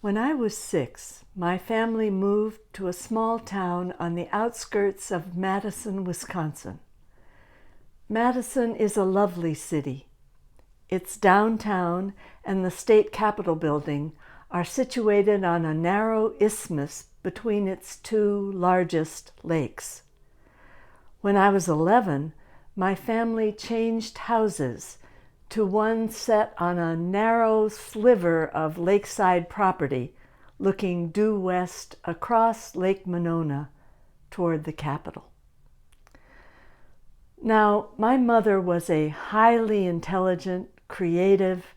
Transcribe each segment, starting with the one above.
When I was 6, my family moved to a small town on the outskirts of Madison, Wisconsin. Madison is a lovely city. Its downtown and the state capitol building are situated on a narrow isthmus between its two largest lakes. When I was 11, my family changed houses to one set on a narrow sliver of lakeside property looking due west across Lake Monona toward the Capitol. Now, my mother was a highly intelligent, creative,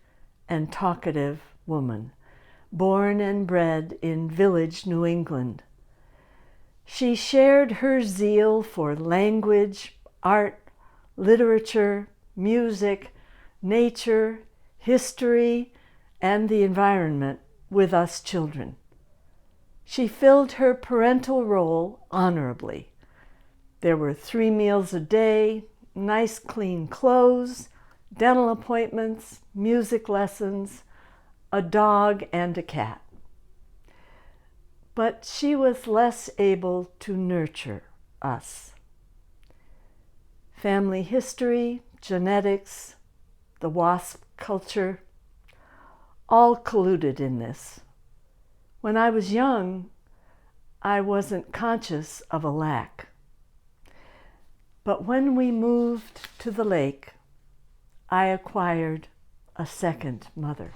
and talkative woman, born and bred in Village, New England. She shared her zeal for language, art, literature, music, nature, history, and the environment with us children. She filled her parental role honorably. There were 3 meals a day, nice clean clothes, dental appointments, music lessons, a dog, and a cat. But she was less able to nurture us. Family history, genetics, the WASP culture, all colluded in this. When I was young, I wasn't conscious of a lack. But when we moved to the lake, I acquired a second mother.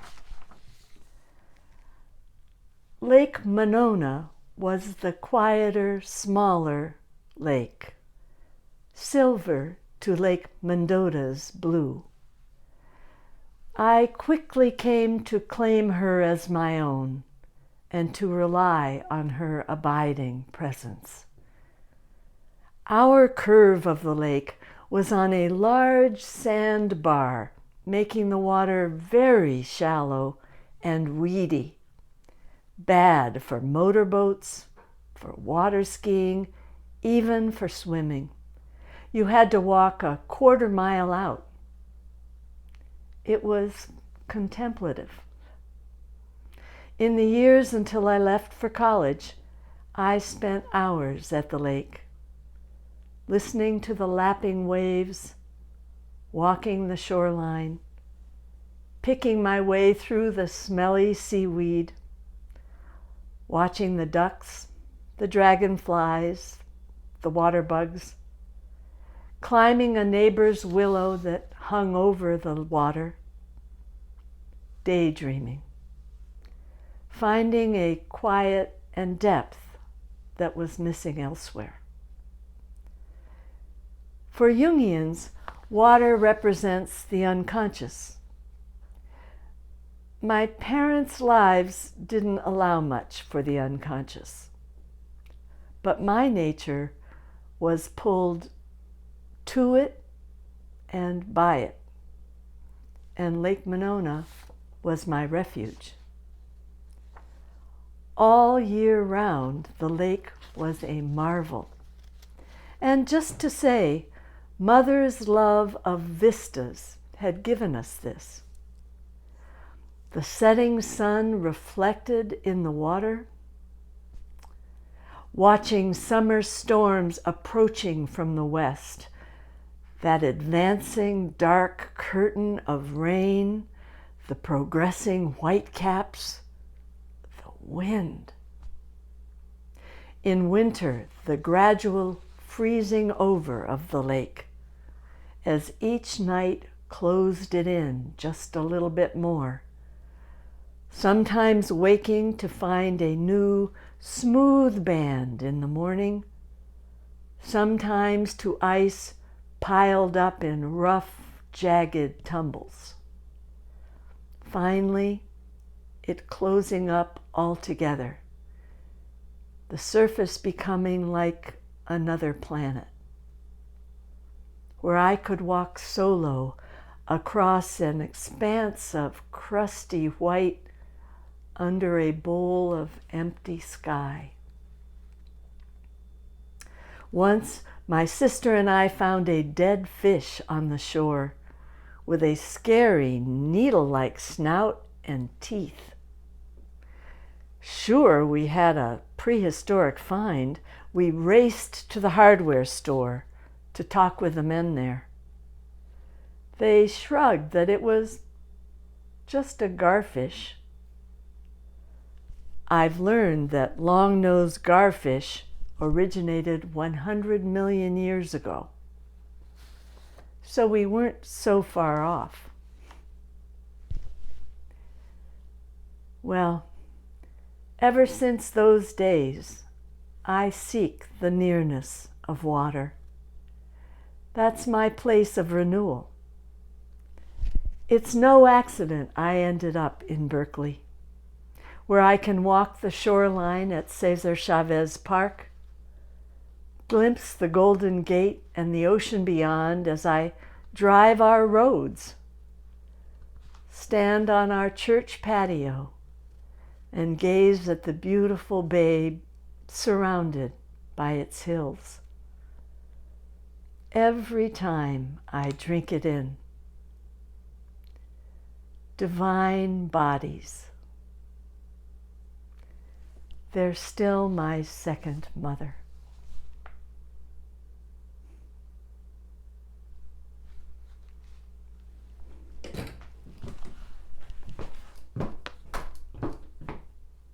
Lake Monona was the quieter, smaller lake, silver to Lake Mendota's blue. I quickly came to claim her as my own and to rely on her abiding presence. Our curve of the lake was on a large sand bar, making the water very shallow and weedy, bad for motorboats, for water skiing, even for swimming. You had to walk a quarter mile out. It was contemplative. In the years until I left for college, I spent hours at the lake, listening to the lapping waves, walking the shoreline, picking my way through the smelly seaweed, watching the ducks, the dragonflies, the water bugs, climbing a neighbor's willow that hung over the water, daydreaming, finding a quiet and depth that was missing elsewhere. For Jungians, water represents the unconscious. My parents' lives didn't allow much for the unconscious, but my nature was pulled to it and by it, and Lake Monona was my refuge. All year round, the lake was a marvel. And just to say, Mother's love of vistas had given us this. The setting sun reflected in the water, watching summer storms approaching from the west, that advancing dark curtain of rain, the progressing whitecaps, the wind. In winter, the gradual freezing over of the lake, as each night closed it in just a little bit more, sometimes waking to find a new smooth band in the morning, sometimes to ice piled up in rough, jagged tumbles. Finally, it closing up altogether, the surface becoming like another planet, where I could walk solo across an expanse of crusty white under a bowl of empty sky. Once, my sister and I found a dead fish on the shore with a scary needle-like snout and teeth. Sure, we had a prehistoric find. We raced to the hardware store to talk with the men there. They shrugged that it was just a garfish. I've learned that long-nosed garfish originated 100 million years ago. So we weren't so far off. Well, ever since those days, I seek the nearness of water. That's my place of renewal. It's no accident I ended up in Berkeley, where I can walk the shoreline at Cesar Chavez Park, glimpse the Golden Gate and the ocean beyond as I drive our roads, stand on our church patio, and gaze at the beautiful bay surrounded by its hills. Every time I drink it in. Divine bodies. They're still my second mother.